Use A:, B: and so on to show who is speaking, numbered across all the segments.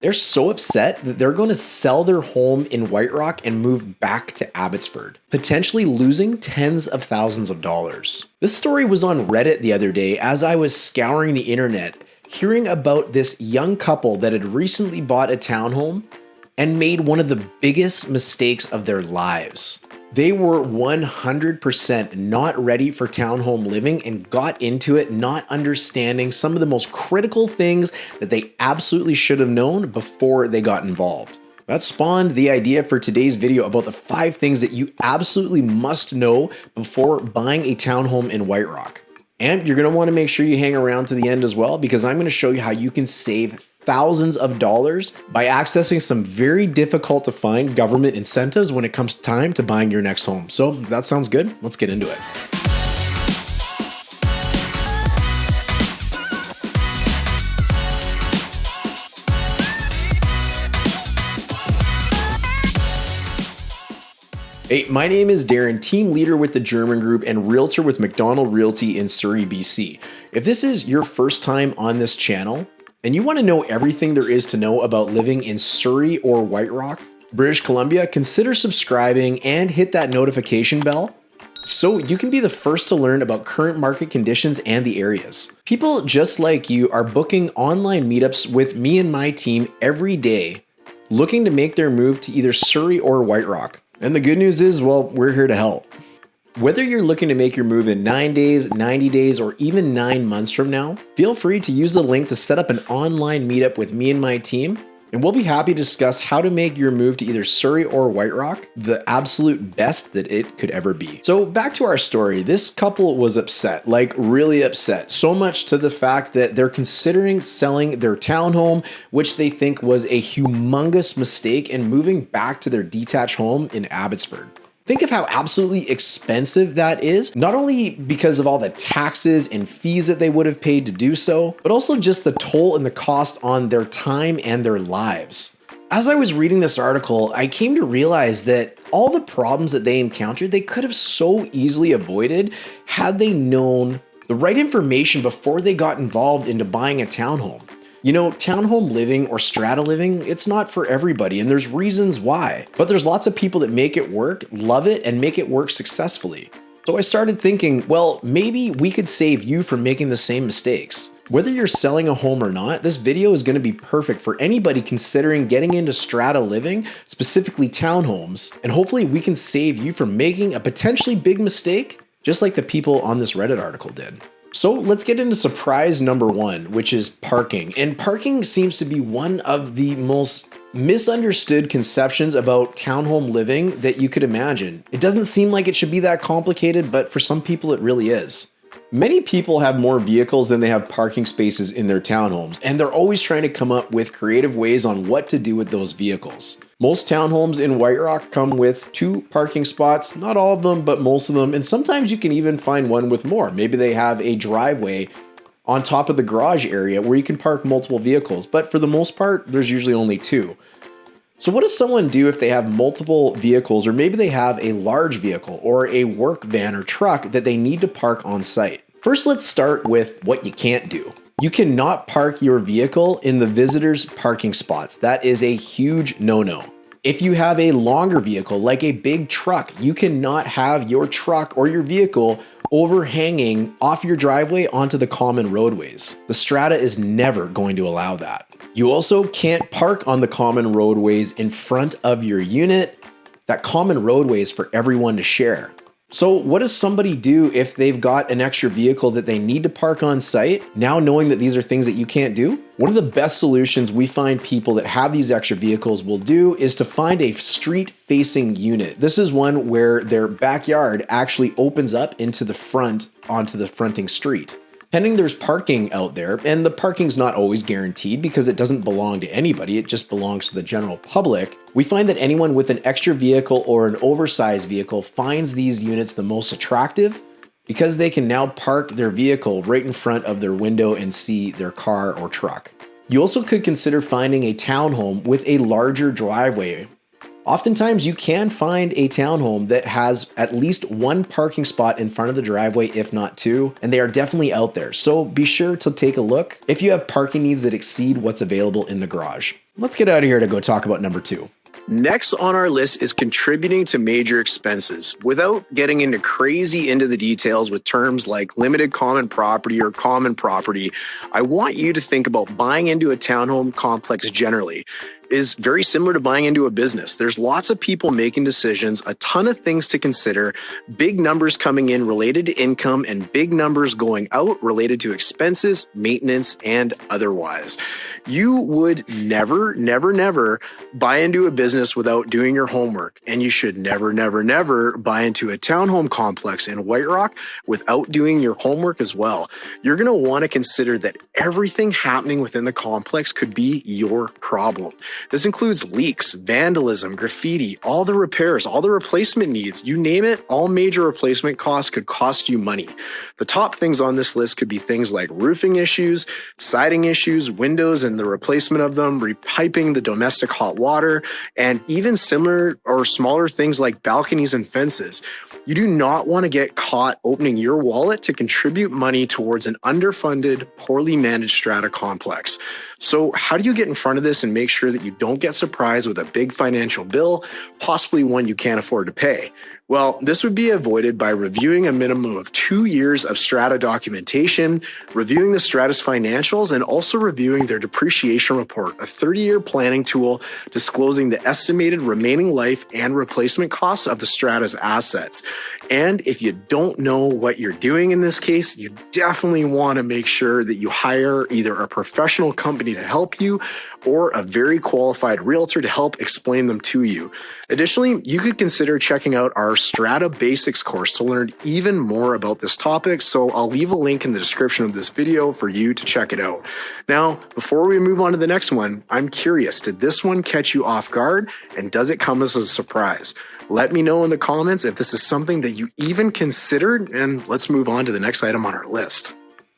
A: They're so upset that they're going to sell their home in White Rock and move back to Abbotsford, potentially losing tens of thousands of dollars. This story was on Reddit the other day as I was scouring the internet, hearing about this young couple that had recently bought a townhome and made one of the biggest mistakes of their lives. They were 100% not ready for townhome living and got into it not understanding some of the most critical things that they absolutely should have known before they got involved. That spawned the idea for today's video about the 5 things that you absolutely must know before buying a townhome in White Rock. And you're gonna wanna make sure you hang around to the end as well, because I'm gonna show you how you can save thousands of dollars by accessing some very difficult to find government incentives when it comes time to buying your next home. So if that sounds good, let's get into it. Hey, my name is Darren, team leader with the German Group and realtor with McDonald Realty in Surrey, BC. If this is your first time on this channel, and you want to know everything there is to know about living in Surrey or White Rock, British Columbia, consider subscribing and hit that notification bell so you can be the first to learn about current market conditions and the areas. People just like you are booking online meetups with me and my team every day, looking to make their move to either Surrey or White Rock. And the good news is, well, we're here to help. Whether you're looking to make your move in 9 days, 90 days, or even 9 months from now, feel free to use the link to set up an online meetup with me and my team, and we'll be happy to discuss how to make your move to either Surrey or White Rock the absolute best that it could ever be. So back to our story, this couple was upset, like really upset, so much to the fact that they're considering selling their townhome, which they think was a humongous mistake, and moving back to their detached home in Abbotsford. Think of how absolutely expensive that is, not only because of all the taxes and fees that they would have paid to do so, but also just the toll and the cost on their time and their lives. As I was reading this article, I came to realize that all the problems that they encountered, they could have so easily avoided had they known the right information before they got involved into buying a townhome. You know, townhome living or strata living, it's not for everybody, and there's reasons why. But there's lots of people that make it work, love it, and make it work successfully. So I started thinking, well, maybe we could save you from making the same mistakes. Whether you're selling a home or not, this video is going to be perfect for anybody considering getting into strata living, specifically townhomes, and hopefully we can save you from making a potentially big mistake, just like the people on this Reddit article did. So let's get into surprise number 1, which is parking. And parking seems to be one of the most misunderstood conceptions about townhome living that you could imagine. It doesn't seem like it should be that complicated, but for some people it really is. Many people have more vehicles than they have parking spaces in their townhomes, and they're always trying to come up with creative ways on what to do with those vehicles. Most townhomes in White Rock come with 2 parking spots, not all of them, but most of them, and sometimes you can even find one with more. Maybe they have a driveway on top of the garage area where you can park multiple vehicles, but for the most part, there's usually only 2. So what does someone do if they have multiple vehicles, or maybe they have a large vehicle or a work van or truck that they need to park on site? First, let's start with what you can't do. You cannot park your vehicle in the visitors' parking spots. That is a huge no-no. If you have a longer vehicle, like a big truck, you cannot have your truck or your vehicle overhanging off your driveway onto the common roadways. The Strata is never going to allow that. You also can't park on the common roadways in front of your unit. That common roadway is for everyone to share. So what does somebody do if they've got an extra vehicle that they need to park on site, now knowing that these are things that you can't do? One of the best solutions we find people that have these extra vehicles will do is to find a street-facing unit. This is one where their backyard actually opens up into the front onto the fronting street. Pending there's parking out there, and the parking's not always guaranteed because it doesn't belong to anybody, it just belongs to the general public. We find that anyone with an extra vehicle or an oversized vehicle finds these units the most attractive because they can now park their vehicle right in front of their window and see their car or truck. You also could consider finding a townhome with a larger driveway. Oftentimes you can find a townhome that has at least one parking spot in front of the driveway, if not two, and they are definitely out there. So be sure to take a look if you have parking needs that exceed what's available in the garage. Let's get out of here to go talk about number 2. Next on our list is contributing to major expenses. Without getting into the details with terms like limited common property or common property, I want you to think about buying into a townhome complex generally. Is very similar to buying into a business. There's lots of people making decisions, a ton of things to consider, big numbers coming in related to income and big numbers going out related to expenses, maintenance, and otherwise. You would never buy into a business without doing your homework. And you should never buy into a townhome complex in White Rock without doing your homework as well. You're going to want to consider that everything happening within the complex could be your problem. This includes leaks, vandalism, graffiti, all the repairs, all the replacement needs, you name it, all major replacement costs could cost you money. The top things on this list could be things like roofing issues, siding issues, windows and the replacement of them, repiping the domestic hot water, and even similar or smaller things like balconies and fences. You do not want to get caught opening your wallet to contribute money towards an underfunded, poorly managed strata complex. So how do you get in front of this and make sure that you don't get surprised with a big financial bill, possibly one you can't afford to pay? Well, this would be avoided by reviewing a minimum of 2 years of strata documentation, reviewing the strata's financials, and also reviewing their depreciation report, a 30-year planning tool disclosing the estimated remaining life and replacement costs of the strata's assets. And if you don't know what you're doing in this case, you definitely want to make sure that you hire either a professional company to help you or a very qualified realtor to help explain them to you. Additionally, you could consider checking out our Strata Basics course to learn even more about this topic, so I'll leave a link in the description of this video for you to check it out. Now, before we move on to the next one, I'm curious, did this one catch you off guard, and does it come as a surprise? Let me know in the comments if this is something that you even considered, and let's move on to the next item on our list.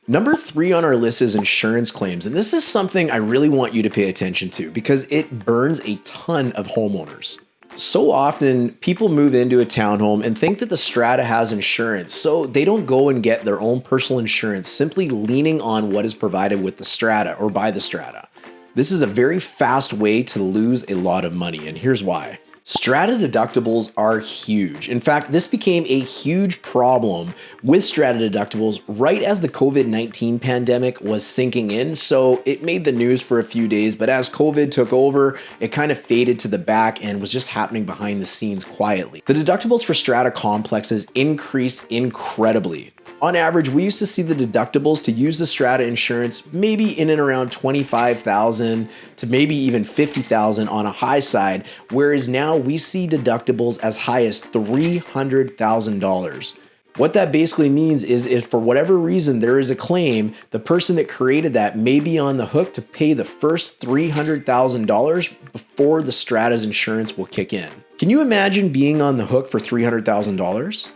A: Number 3 on our list is insurance claims, and this is something I really want you to pay attention to because it burns a ton of homeowners. So often people move into a townhome and think that the strata has insurance, so they don't go and get their own personal insurance, simply leaning on what is provided with the strata or by the strata. This is a very fast way to lose a lot of money, and here's why. Strata deductibles are huge. In fact, this became a huge problem with strata deductibles right as the COVID-19 pandemic was sinking in. So it made the news for a few days, but as COVID took over, it kind of faded to the back and was just happening behind the scenes quietly. The deductibles for strata complexes increased incredibly. On average, we used to see the deductibles to use the strata insurance maybe in and around $25,000 to maybe even $50,000 on a high side, whereas now we see deductibles as high as $300,000. What that basically means is if for whatever reason there is a claim, the person that created that may be on the hook to pay the first $300,000 before the strata's insurance will kick in. Can you imagine being on the hook for $300,000?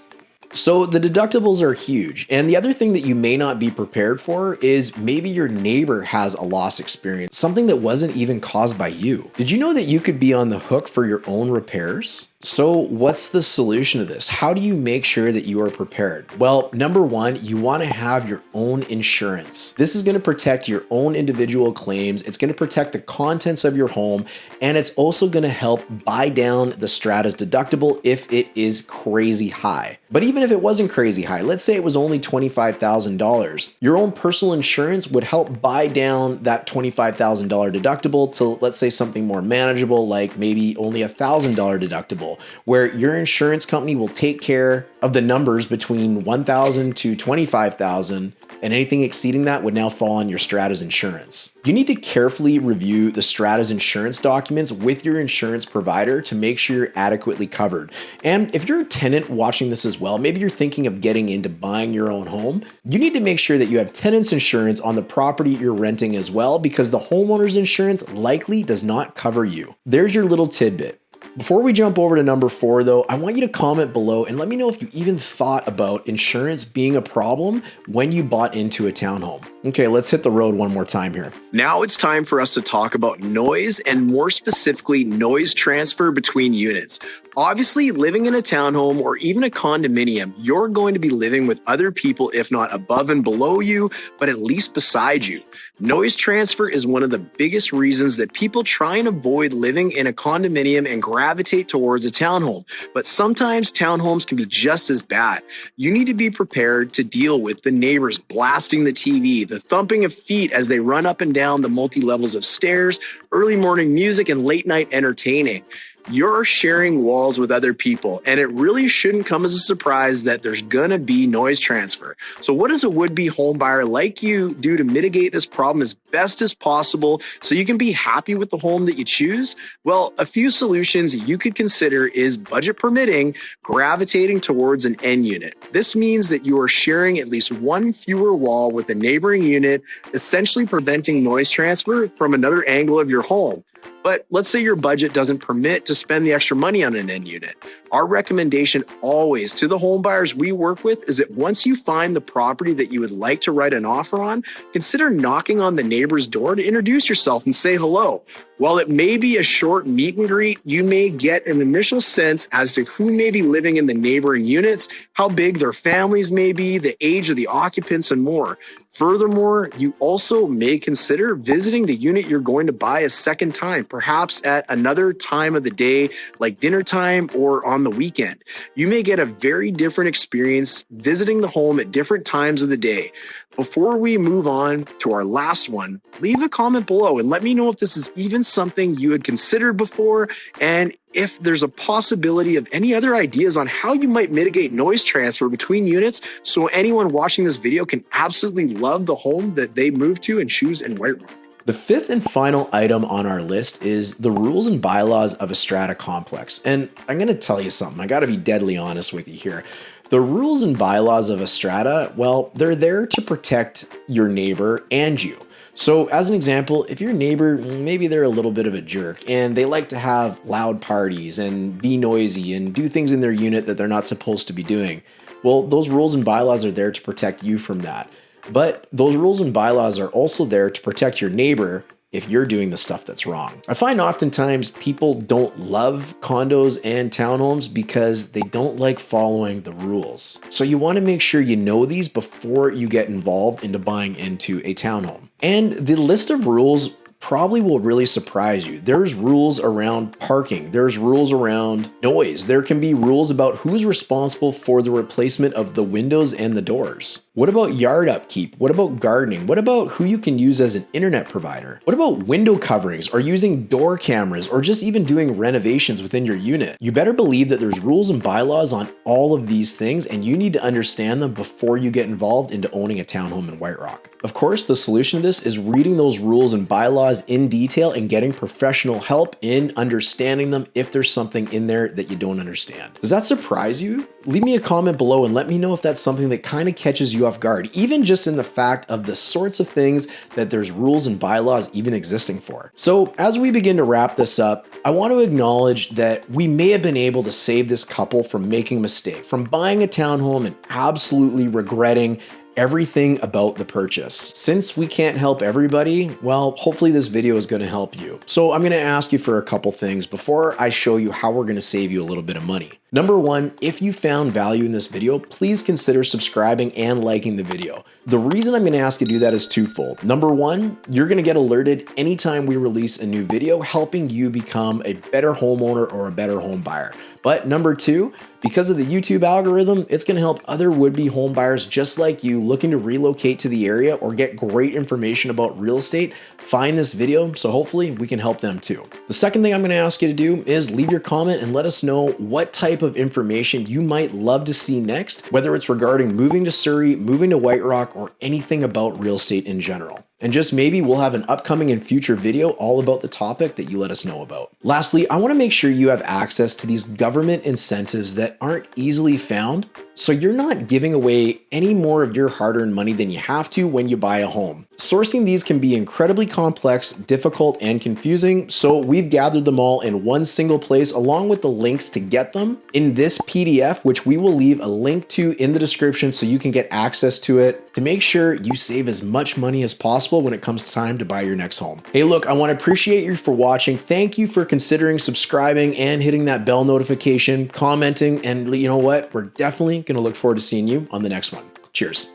A: So the deductibles are huge. And the other thing that you may not be prepared for is maybe your neighbor has a loss experience, something that wasn't even caused by you. Did you know that you could be on the hook for your own repairs? So what's the solution to this? How do you make sure that you are prepared? Well, number 1, you want to have your own insurance. This is going to protect your own individual claims. It's going to protect the contents of your home, and it's also going to help buy down the strata's deductible if it is crazy high. But even if it wasn't crazy high, let's say it was only $25,000, your own personal insurance would help buy down that $25,000 deductible to, let's say, something more manageable, like maybe only $1,000 deductible, where your insurance company will take care of the numbers between $1,000 to $25,000, and anything exceeding that would now fall on your strata's insurance. You need to carefully review the strata's insurance documents with your insurance provider to make sure you're adequately covered. And if you're a tenant watching this as well, maybe you're thinking of getting into buying your own home, you need to make sure that you have tenant's insurance on the property you're renting as well, because the homeowner's insurance likely does not cover you. There's your little tidbit. Before we jump over to number 4 though, I want you to comment below and let me know if you even thought about insurance being a problem when you bought into a townhome. Okay, let's hit the road one more time here. Now it's time for us to talk about noise and more specifically noise transfer between units. Obviously, living in a townhome or even a condominium, you're going to be living with other people, if not above and below you, but at least beside you. Noise transfer is one of the biggest reasons that people try and avoid living in a condominium and gravitate towards a townhome. But sometimes townhomes can be just as bad. You need to be prepared to deal with the neighbors blasting the TV, the thumping of feet as they run up and down the multi-levels of stairs, early morning music, and late night entertaining. You're sharing walls with other people, and it really shouldn't come as a surprise that there's gonna be noise transfer. So what does a would-be home buyer like you do to mitigate this problem as best as possible so you can be happy with the home that you choose? Well, a few solutions you could consider is, budget permitting, gravitating towards an end unit. This means that you are sharing at least one fewer wall with a neighboring unit, essentially preventing noise transfer from another angle of your home. But let's say your budget doesn't permit to spend the extra money on an end unit. Our recommendation always to the home buyers we work with is that once you find the property that you would like to write an offer on, consider knocking on the neighbor's door to introduce yourself and say hello. While it may be a short meet and greet, you may get an initial sense as to who may be living in the neighboring units, how big their families may be, the age of the occupants, and more. Furthermore, you also may consider visiting the unit you're going to buy a second time, perhaps at another time of the day, like dinner time or on the weekend. You may get a very different experience visiting the home at different times of the day. Before we move on to our last one, leave a comment below and let me know if this is even something you had considered before, and if there's a possibility of any other ideas on how you might mitigate noise transfer between units so anyone watching this video can absolutely love the home that they move to and choose in White Rock. The fifth and final item on our list is the rules and bylaws of a strata complex. And I'm going to tell you something. I got to be deadly honest with you here. The rules and bylaws of a strata, well, they're there to protect your neighbor and you. So as an example, if your neighbor, maybe they're a little bit of a jerk and they like to have loud parties and be noisy and do things in their unit that they're not supposed to be doing, well, those rules and bylaws are there to protect you from that. But those rules and bylaws are also there to protect your neighbor if you're doing the stuff that's wrong. I find oftentimes people don't love condos and townhomes because they don't like following the rules. So you want to make sure you know these before you get involved into buying into a townhome. And the list of rules probably will really surprise you. There's rules around parking. There's rules around noise. There can be rules about who's responsible for the replacement of the windows and the doors. What about yard upkeep? What about gardening? What about who you can use as an internet provider? What about window coverings or using door cameras or just even doing renovations within your unit? You better believe that there's rules and bylaws on all of these things, and you need to understand them before you get involved into owning a townhome in White Rock. Of course, the solution to this is reading those rules and bylaws in detail and getting professional help in understanding them if there's something in there that you don't understand. Does that surprise you? Leave me a comment below and let me know if that's something that kind of catches you off guard, even just in the fact of the sorts of things that there's rules and bylaws even existing for. So as we begin to wrap this up, I want to acknowledge that we may have been able to save this couple from making a mistake, from buying a townhome and absolutely regretting everything about the purchase. Since we can't help everybody, well, hopefully this video is going to help you. So I'm going to ask you for a couple things before I show you how we're going to save you a little bit of money. Number one, if you found value in this video, please consider subscribing and liking the video. The reason I'm going to ask you to do that is twofold. Number one, you're going to get alerted anytime we release a new video, helping you become a better homeowner or a better home buyer. But number two, because of the YouTube algorithm, it's going to help other would-be home buyers just like you looking to relocate to the area or get great information about real estate find this video, so hopefully we can help them too. The second thing I'm going to ask you to do is leave your comment and let us know what type of information you might love to see next, whether it's regarding moving to Surrey, moving to White Rock, or anything about real estate in general. And just maybe we'll have an upcoming and future video all about the topic that you let us know about. Lastly, I want to make sure you have access to these government incentives that aren't easily found so you're not giving away any more of your hard-earned money than you have to when you buy a home. Sourcing these can be incredibly complex, difficult, and confusing, so we've gathered them all in one single place along with the links to get them in this PDF, which we will leave a link to in the description so you can get access to it to make sure you save as much money as possible when it comes time to buy your next home. Hey, look, I want to appreciate you for watching. Thank you for considering subscribing and hitting that bell notification, commenting, and you know what? We're definitely going to look forward to seeing you on the next one. Cheers.